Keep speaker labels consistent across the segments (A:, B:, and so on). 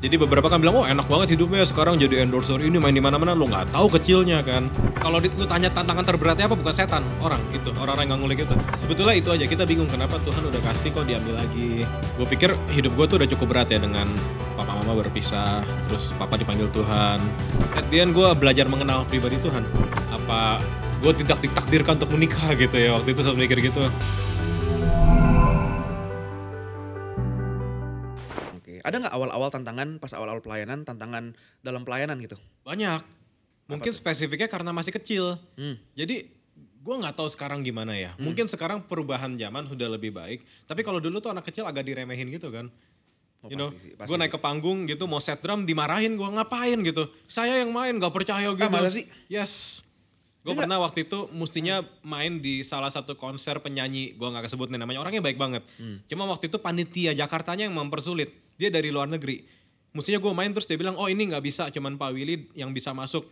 A: Jadi beberapa kan bilang, oh enak banget hidupnya sekarang jadi endorser ini main di mana-mana, lo nggak tahu kecilnya kan. Kalau lu tanya tantangan terberatnya apa, bukan setan, orang-orang yang nggak ngulik itu. Sebetulnya itu aja, kita bingung kenapa Tuhan udah kasih kok diambil lagi. Gue pikir hidup gue tuh udah cukup berat ya dengan papa mama berpisah, terus papa dipanggil Tuhan. At the end gue belajar mengenal pribadi Tuhan. Apa gue tidak ditakdirkan untuk menikah gitu ya, waktu itu saya mikir gitu.
B: Ada nggak awal-awal tantangan, pas awal-awal pelayanan, tantangan dalam pelayanan gitu?
A: Banyak. Mungkin spesifiknya karena masih kecil. Jadi gue nggak tahu sekarang gimana ya. Mungkin sekarang perubahan zaman sudah lebih baik. Tapi kalau dulu tuh anak kecil agak diremehin gitu kan.
B: Pasti
A: Gue naik ke panggung gitu mau set drum dimarahin, gue ngapain gitu. Saya yang main gak percaya gitu.
B: Masa sih?
A: Yes. Gue pernah waktu itu mestinya main di salah satu konser penyanyi, gue gak kesebut nih namanya, orangnya baik banget. Cuma waktu itu panitia Jakartanya yang mempersulit, dia dari luar negeri. Mestinya gue main terus dia bilang, oh ini gak bisa, cuman Pak Willy yang bisa masuk.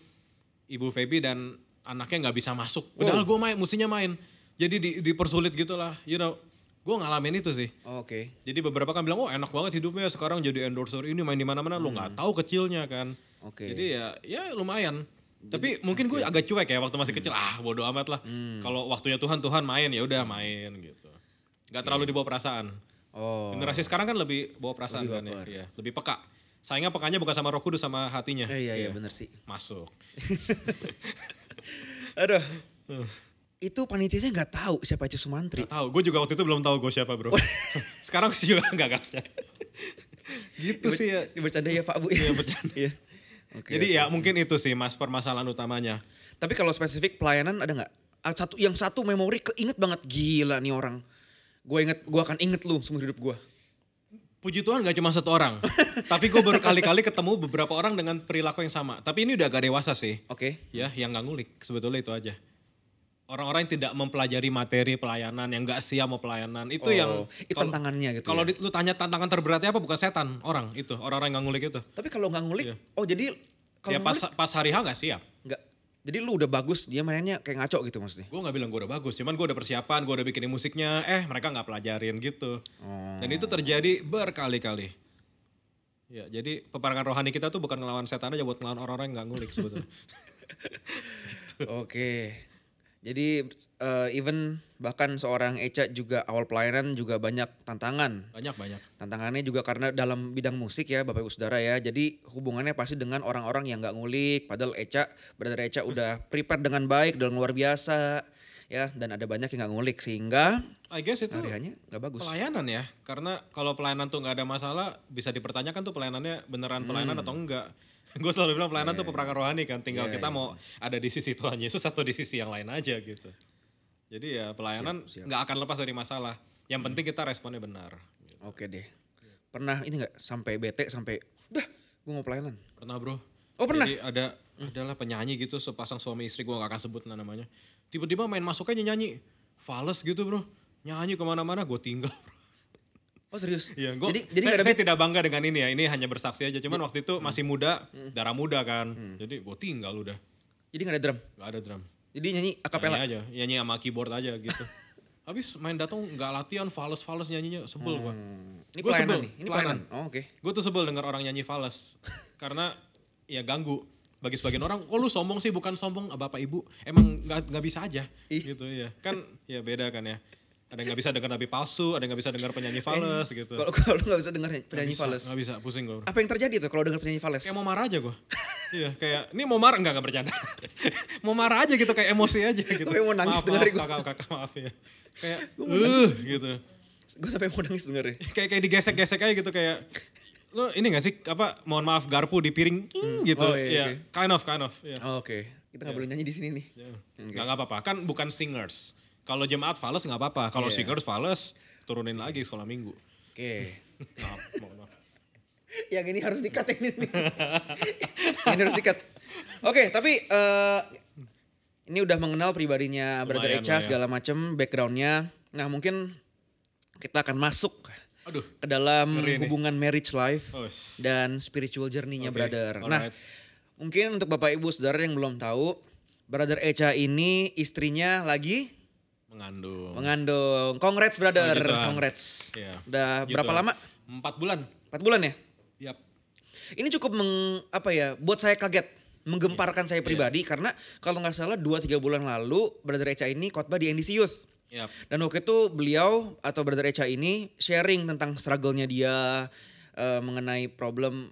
A: Ibu Feby dan anaknya gak bisa masuk. Padahal gue mestinya main. Jadi dipersulit gitu lah, gue ngalamin itu sih.
B: Oke.
A: Jadi beberapa kan bilang, oh enak banget hidupnya sekarang jadi endorser ini main di mana-mana, lo gak tahu kecilnya kan. Jadi ya lumayan. Tapi mungkin gue agak cuek ya waktu masih kecil, bodo amat lah. Kalau waktunya Tuhan main, ya udah main gitu. Gak terlalu dibawa perasaan. Generasi sekarang kan lebih bawa perasaan kan ya. Lebih peka. Sayangnya pekanya bukan sama Roh Kudus, sama hatinya.
B: Iya bener sih.
A: Masuk.
B: Aduh. Itu panitianya gak tahu siapa Ece Sumantri.
A: Gak tahu, gue juga waktu itu belum tahu gue siapa bro. Sekarang sih juga gak percaya. Gitu sih ya.
B: Bercanda ya Pak Bu.
A: Iya bercanda.
B: Iya.
A: Jadi ya mungkin itu sih mas permasalahan utamanya.
B: Tapi kalau spesifik pelayanan ada nggak? Yang satu memori keinget banget, gila nih orang. Gue akan inget lu seumur hidup gue.
A: Puji Tuhan gak cuma satu orang. Tapi gue berkali-kali ketemu beberapa orang dengan perilaku yang sama. Tapi ini udah agak dewasa sih. Ya yang gak ngulik, sebetulnya itu aja. Orang-orang yang tidak mempelajari materi pelayanan, yang gak siap mau pelayanan. Itu yang...
B: Itu tantangannya gitu.
A: Kalau lu tanya tantangan terberatnya apa, bukan setan, orang-orang yang gak ngulik itu.
B: Tapi kalau gak ngulik, jadi...
A: Ya pas hari H gak siap.
B: Enggak. Jadi lu udah bagus, dia mainnya kayak ngaco gitu maksudnya?
A: Gue gak bilang gue udah bagus, cuman gue udah persiapan, gue udah bikinin musiknya, mereka gak pelajarin gitu. Dan itu terjadi berkali-kali. Ya, jadi peperangan rohani kita tuh bukan ngelawan setan aja, buat ngelawan orang-orang yang gak ngulik sebetulnya.
B: Gitu. Oke. Jadi even bahkan seorang Echa juga awal pelayanan juga banyak tantangan.
A: Banyak.
B: Tantangannya juga karena dalam bidang musik ya Bapak Ibu Saudara ya. Jadi hubungannya pasti dengan orang-orang yang gak ngulik. Padahal brother Echa udah prepare dengan baik dan luar biasa. Ya, dan ada banyak yang gak ngulik sehingga
A: I guess itu
B: hari-harinya gak bagus.
A: Pelayanan ya. Karena kalau pelayanan tuh gak ada masalah, bisa dipertanyakan tuh pelayanannya beneran pelayanan atau enggak. Gue selalu bilang pelayanan tuh peperangan rohani kan. Tinggal kita mau ada di sisi Tuhan Yesus atau di sisi yang lain aja gitu. Jadi ya pelayanan gak akan lepas dari masalah. Yang penting kita responnya benar. Gitu.
B: Oke deh. Pernah ini gak sampai bete sampai udah gue mau pelayanan?
A: Pernah bro.
B: Oh pernah?
A: Jadi adalah penyanyi gitu, sepasang suami istri, gue gak akan sebut namanya. Tiba-tiba main masuk aja nyanyi. Fales gitu bro. Nyanyi kemana-mana gue tinggal bro.
B: Oh serius?
A: Iya,
B: jadi
A: saya tidak bangga dengan ini ya, ini hanya bersaksi aja. Cuman waktu itu masih muda, darah muda kan. Jadi gue tinggal udah.
B: Jadi gak ada drum?
A: Gak ada drum.
B: Jadi nyanyi akapela?
A: Nyanyi aja, nyanyi sama keyboard aja gitu. Habis main datang gak latihan, fales nyanyinya, sebel gue.
B: Ini pelayanan nih? Ini pelayanan? Oh oke.
A: Gue tuh sebel denger orang nyanyi fales. Karena ya ganggu. Bagi sebagian orang, kok lu sombong sih? Bukan sombong, bapak ibu. Emang gak bisa aja. Gitu ya. Kan ya beda kan ya. Ada yang gak bisa dengar nabi palsu, ada yang gak bisa dengar penyanyi fales gitu.
B: Kalau lu gak bisa dengar penyanyi fales?
A: Gak bisa, pusing gue.
B: Apa yang terjadi tuh kalau dengar penyanyi fales?
A: Kayak mau marah aja gue. Iya kayak, ini mau marah gak bercanda. Mau marah aja gitu, kayak emosi aja gitu.
B: Gue mau nangis dengerin gue.
A: Kakak maaf ya. Kayak, gitu.
B: Gue sampai mau nangis dengerin.
A: Kayak digesek-gesek aja gitu kayak, lo ini gak sih, mohon maaf garpu di piring gitu.
B: Oh iya.
A: Kind of. Yeah.
B: Oh, oke. Kita gak boleh nyanyi di sini nih.
A: Gak apa-apa, kan bukan singers. Kalau jemaat fales gak apa-apa, kalau singers fales turunin lagi sekolah minggu.
B: Oke.
A: Maaf.
B: Yang ini harus di-cut ini. Ini harus di-cut. Oke, tapi ini udah mengenal pribadinya Brother Echa segala macam, backgroundnya. Nah mungkin kita akan masuk ke dalam hubungan marriage life dan spiritual journey-nya Brother. Nah mungkin untuk Bapak Ibu Saudara yang belum tahu, Brother Echa ini istrinya lagi mengandung. Congrats Brother, congrats.
A: Ya,
B: udah
A: gitu.
B: berapa lama?
A: 4 bulan.
B: 4 bulan ya?
A: Yap.
B: Ini cukup buat saya kaget, menggemparkan saya pribadi karena kalau nggak salah 2-3 bulan lalu Brother Echa ini khotbah di NDC Youth.
A: Yap.
B: Dan waktu itu beliau atau Brother Echa ini sharing tentang struggle-nya dia mengenai problem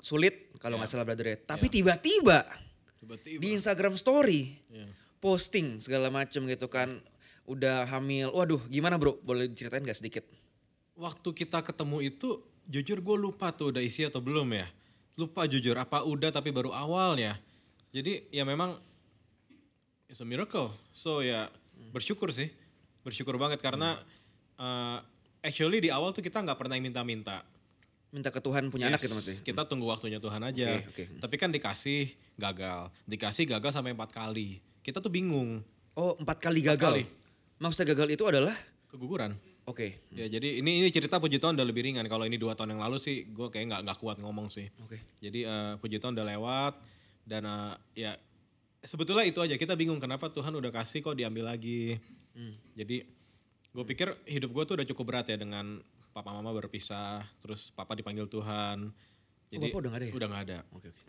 B: sulit kalau nggak salah Brother Echa. Tapi tiba-tiba di Instagram story posting segala macem gitu kan, udah hamil. Waduh, gimana bro? Boleh diceritain gak sedikit?
A: Waktu kita ketemu itu jujur gue lupa tuh udah isi atau belum ya. Lupa jujur apa udah tapi baru awal ya. Jadi ya memang it's a miracle. So ya bersyukur sih. Bersyukur banget karena actually di awal tuh kita gak pernah minta-minta.
B: Minta ke Tuhan punya anak gitu maksudnya?
A: Kita tunggu waktunya Tuhan aja. Tapi kan dikasih gagal. Dikasih gagal sampai 4 kali. Kita tuh bingung.
B: Oh 4 kali gagal? 4 kali. Maksudnya gagal itu adalah?
A: Keguguran.
B: Oke.
A: Ya jadi ini cerita puji Tuhan udah lebih ringan. Kalau ini 2 tahun yang lalu sih gue kayak gak kuat ngomong sih. Jadi puji Tuhan udah lewat. Dan ya sebetulnya itu aja. Kita bingung kenapa Tuhan udah kasih kok diambil lagi. Jadi gue pikir hidup gue tuh udah cukup berat ya dengan papa mama berpisah, terus papa dipanggil Tuhan. Jadi
B: bapak udah gak ada ya?
A: Udah gak ada.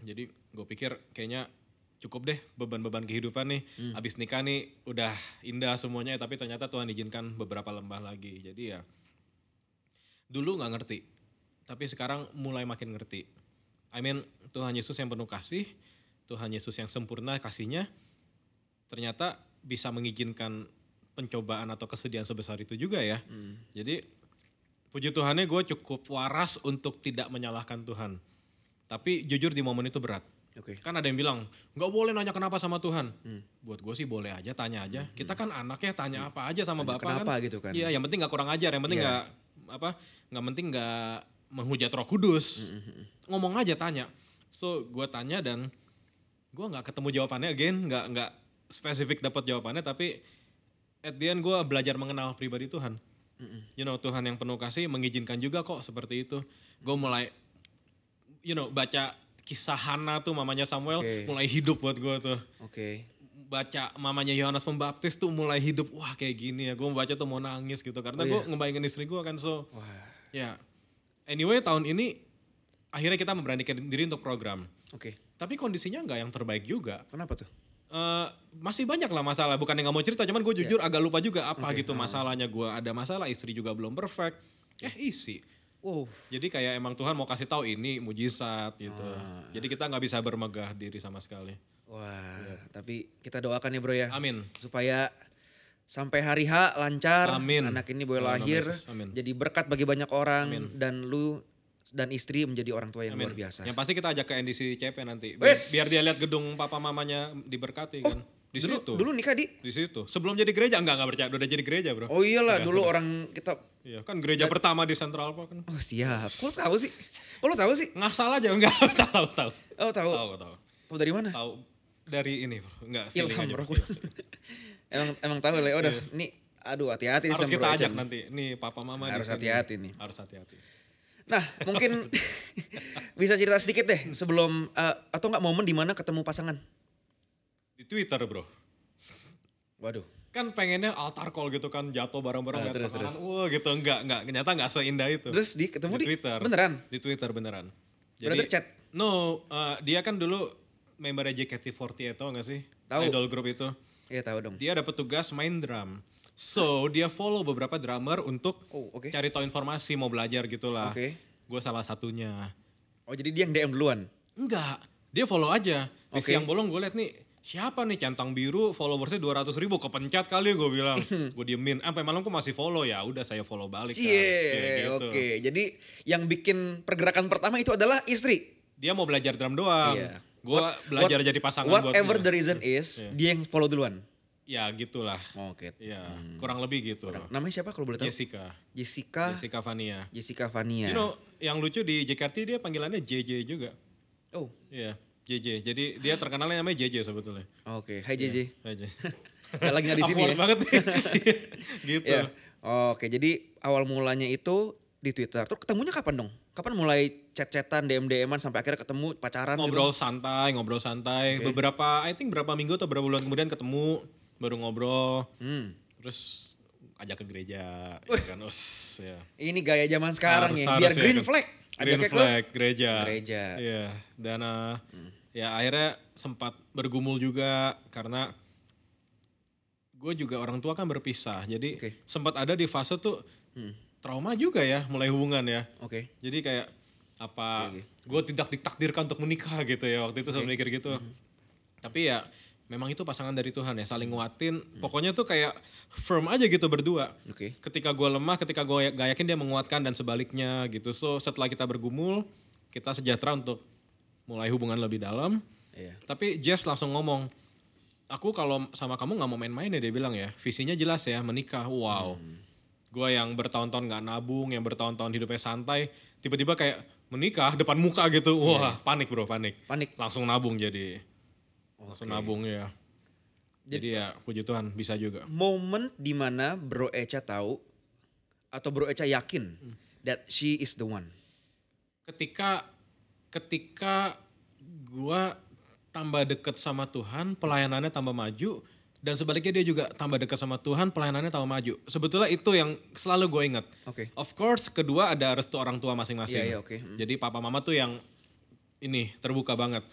A: Jadi gue pikir kayaknya cukup deh beban-beban kehidupan nih. Abis nikah nih udah indah semuanya, tapi ternyata Tuhan izinkan beberapa lembah lagi. Jadi ya dulu gak ngerti, tapi sekarang mulai makin ngerti. I mean Tuhan Yesus yang penuh kasih, Tuhan Yesus yang sempurna kasihnya, ternyata bisa mengizinkan pencobaan atau kesedihan sebesar itu juga ya. Jadi puji Tuhannya gue cukup waras untuk tidak menyalahkan Tuhan. Tapi jujur di momen itu berat. Kan ada yang bilang, gak boleh nanya kenapa sama Tuhan. Buat gue sih boleh aja, tanya aja. Kita kan anaknya tanya apa aja sama Bapak
B: kenapa
A: kan.
B: Gitu kan.
A: Iya, yang penting gak kurang ajar, yang penting gak menghujat Roh Kudus. Ngomong aja tanya. So gue tanya dan gue gak ketemu jawabannya again, gak spesifik dapat jawabannya, tapi at the end gue belajar mengenal pribadi Tuhan. You know, Tuhan yang penuh kasih mengizinkan juga kok seperti itu. Gue mulai baca kisah Hana tuh mamanya Samuel mulai hidup buat gue tuh. Baca mamanya Yohanes Pembaptis tuh mulai hidup. Wah kayak gini ya, gue baca tuh mau nangis gitu. Karena gue ngebayangin istri gue kan ya. Anyway tahun ini akhirnya kita memberanikan diri untuk program. Tapi kondisinya nggak yang terbaik juga.
B: Kenapa tuh?
A: Masih banyak lah masalah, bukan yang gak mau cerita, cuman gue jujur agak lupa juga apa gitu masalahnya. Gue ada masalah, istri juga belum perfect, isi. Jadi kayak emang Tuhan mau kasih tahu ini mujizat gitu. Jadi kita gak bisa bermegah diri sama sekali.
B: Tapi kita doakan ya bro ya.
A: Amin.
B: Supaya sampai hari H lancar, anak ini boleh lahir, jadi berkat bagi banyak orang. Dan lu dan istri menjadi orang tua yang luar biasa.
A: Yang pasti kita ajak ke NDC CP nanti. Biar dia lihat gedung papa mamanya diberkati kan. Di situ. Dulu
B: nikah di
A: situ. Sebelum jadi gereja enggak percaya, udah jadi gereja, Bro.
B: Oh iyalah, dulu orang kita
A: kan gereja pertama di Central Park kan.
B: Oh siap. Kok tahu sih? Kok lu tahu sih?
A: Ngasal aja enggak tahu.
B: Oh tahu. Oh dari mana?
A: Tahu dari ini, Bro. Enggak
B: Ilham, Bro. emang tahu lah. Udah, nih aduh hati-hati
A: harus kita ajak nanti. Nih papa mama
B: harus hati-hati nih.
A: Harus hati-hati.
B: Nah mungkin bisa cerita sedikit deh sebelum atau enggak momen dimana ketemu pasangan?
A: Di Twitter bro.
B: Waduh.
A: Kan pengennya altar call gitu kan, jatuh bareng-bareng lihat pasangan. Wah gitu, enggak ternyata enggak seindah itu.
B: Terus ketemu di Twitter? Beneran?
A: Di Twitter beneran.
B: Jadi chat?
A: No, dia kan dulu membernya JKT48 tau gak sih?
B: Tahu.
A: Idol group itu.
B: Iya tahu dong.
A: Dia dapat tugas main drum. So dia follow beberapa drummer untuk cari tahu informasi, mau belajar gitulah. Gue salah satunya.
B: Oh jadi dia yang DM duluan?
A: Enggak, dia follow aja. Di siang bolong gue liat nih, siapa nih centang biru followersnya 200.000, kepencet kali gue bilang. Gue diemin, sampai malam gue masih follow, ya udah saya follow balik kan.
B: Gitu. Jadi yang bikin pergerakan pertama itu adalah istri?
A: Dia mau belajar drum doang. Gue belajar jadi pasangan buat dia.
B: Whatever the reason is, dia yang follow duluan?
A: Ya gitulah. Ya, kurang lebih gitu.
B: Namanya siapa kalau boleh tahu?
A: Jessica Vania.
B: Jessica Vania.
A: You know, yang lucu di JKT dia panggilannya JJ juga.
B: Oh.
A: Iya, JJ. Jadi dia terkenalnya namanya JJ sebetulnya.
B: Hai JJ.
A: Hai JJ.
B: Lagi nggak di sini ya.
A: Banget nih. Gitu.
B: Oke, jadi awal mulanya itu di Twitter. Terus ketemunya kapan dong? Kapan mulai chat-chatan, DM-an sampai akhirnya ketemu pacaran?
A: Ngobrol santai. I think berapa minggu atau berapa bulan kemudian ketemu. Baru ngobrol, terus ajak ke gereja, ya kan, ya.
B: Ini gaya zaman sekarang ya, biar green flag.
A: Green flag gereja.
B: Gereja.
A: Iya, dan ya akhirnya sempat bergumul juga karena gue juga orang tua kan berpisah. Jadi sempat ada di fase tuh trauma juga ya mulai hubungan ya. Jadi kayak gue tidak ditakdirkan untuk menikah gitu ya waktu itu saya mikir gitu. Tapi ya memang itu pasangan dari Tuhan ya, saling nguatin. Pokoknya tuh kayak firm aja gitu berdua. Ketika gue lemah, ketika gue gak yakin dia menguatkan dan sebaliknya gitu. So setelah kita bergumul, kita sejahtera untuk mulai hubungan lebih dalam. Tapi Jess langsung ngomong, aku kalau sama kamu gak mau main-main ya, dia bilang ya. Visinya jelas ya, menikah. Wow. Gue yang bertahun-tahun gak nabung, yang bertahun-tahun hidupnya santai, tiba-tiba kayak menikah depan muka gitu. Wah, panik bro, panik. Langsung nabung jadi. Langsung nabung ya. Jadi ya puji Tuhan bisa juga.
B: Momen dimana Bro Echa tahu atau Bro Echa yakin that she is the one.
A: Ketika gue tambah deket sama Tuhan, pelayanannya tambah maju. Dan sebaliknya dia juga tambah dekat sama Tuhan, pelayanannya tambah maju. Sebetulnya itu yang selalu gue ingat. Of course, kedua ada restu orang tua masing-masing. Jadi papa mama tuh yang ini terbuka banget.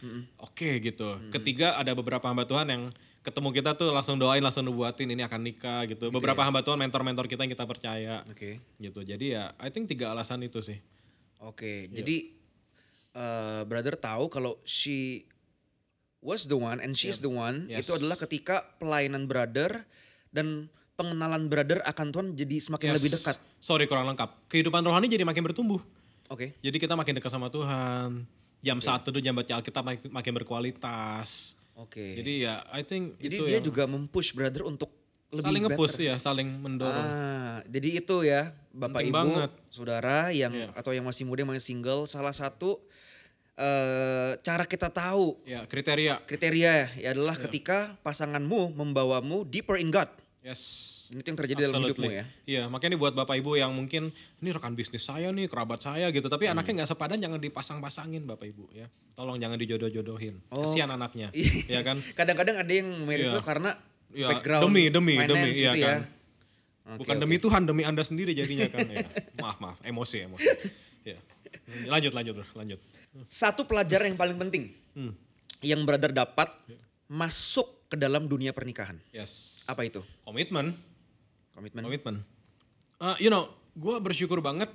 A: Gitu. Ketiga ada beberapa hamba Tuhan yang ketemu kita tuh langsung doain, langsung nubuatin ini akan nikah gitu. Beberapa hamba Tuhan, mentor-mentor kita yang kita percaya. Gitu. Jadi ya I think 3 alasan itu sih.
B: Jadi brother tahu kalau she was the one and she's the one, itu adalah ketika pelayanan brother dan pengenalan brother akan Tuhan jadi semakin lebih dekat.
A: Sorry kurang lengkap. Kehidupan rohani jadi makin bertumbuh. Jadi kita makin dekat sama Tuhan. Jam 1 tuh jam baca Alkitab makin berkualitas. Jadi ya I think
B: jadi
A: itu
B: dia juga mempush brother untuk lebih
A: saling nge-push
B: better.
A: ya, saling mendorong.
B: Jadi itu ya Bapak
A: Penting
B: Ibu,
A: banget.
B: saudara yang atau yang masih muda, masih single, salah satu cara kita tahu kriteria ya adalah ketika pasanganmu membawamu deeper in God. Dan itu yang terjadi dalam hidupmu ya.
A: Iya, makanya buat Bapak Ibu yang mungkin ini rekan bisnis saya nih, kerabat saya gitu, tapi anaknya nggak sepadan, jangan dipasang-pasangin Bapak Ibu ya. Tolong jangan dijodoh-jodohin. Kesian anaknya, ya kan?
B: Kadang-kadang ada yang merit itu karena background
A: demi
B: finance
A: iya
B: gitu
A: kan.
B: ya.
A: Bukan demi Tuhan, demi Anda sendiri jadinya kan. Ya. Maaf, emosi. Ya. Lanjut.
B: Satu pelajaran yang paling penting yang brother dapat masuk ke dalam dunia pernikahan. Apa itu?
A: Komitmen. Gue bersyukur banget.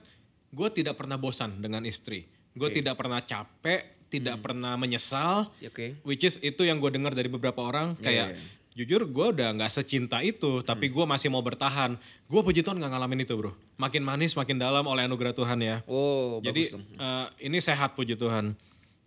A: Gue tidak pernah bosan dengan istri. Gue tidak pernah capek, tidak pernah menyesal. Which is itu yang gue dengar dari beberapa orang. Jujur gue udah gak secinta itu, tapi gue masih mau bertahan. Gue puji Tuhan gak ngalamin itu bro. Makin manis, makin dalam oleh anugerah Tuhan ya. Jadi ini sehat puji Tuhan.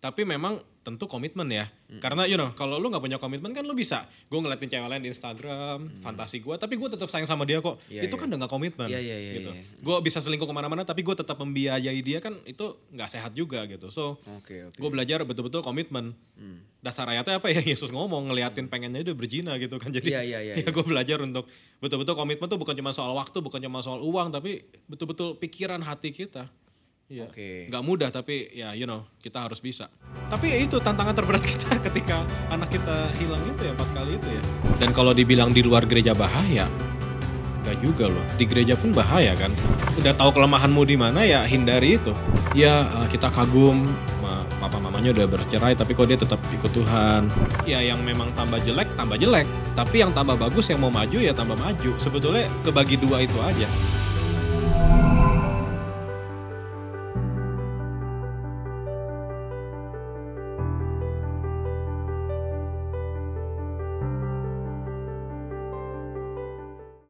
A: Tapi memang tentu komitmen ya. Karena kalau lu gak punya komitmen kan lu bisa. Gue ngeliatin cewek lain di Instagram, fantasi gue. Tapi gue tetap sayang sama dia kok. Itu kan udah gak komitmen. Gitu. Gue bisa selingkuh kemana-mana tapi gue tetap membiayai dia kan itu gak sehat juga gitu. So gue belajar betul-betul komitmen. Dasar ayatnya apa ya? Yesus ngomong ngeliatin pengennya dia berzina gitu kan. Jadi gue belajar untuk betul-betul komitmen tuh bukan cuma soal waktu, bukan cuma soal uang. Tapi betul-betul pikiran hati kita. Gak mudah tapi ya kita harus bisa. Tapi ya itu tantangan terberat kita ketika anak kita hilang itu ya 4 kali itu ya. Dan kalau dibilang di luar gereja bahaya, gak juga loh. Di gereja pun bahaya kan. Udah tahu kelemahanmu di mana ya hindari itu. Ya kita kagum papa mamanya udah bercerai tapi kok dia tetap ikut Tuhan. Ya yang memang tambah jelek. Tapi yang tambah bagus yang mau maju ya tambah maju. Sebetulnya kebagi 2 itu aja.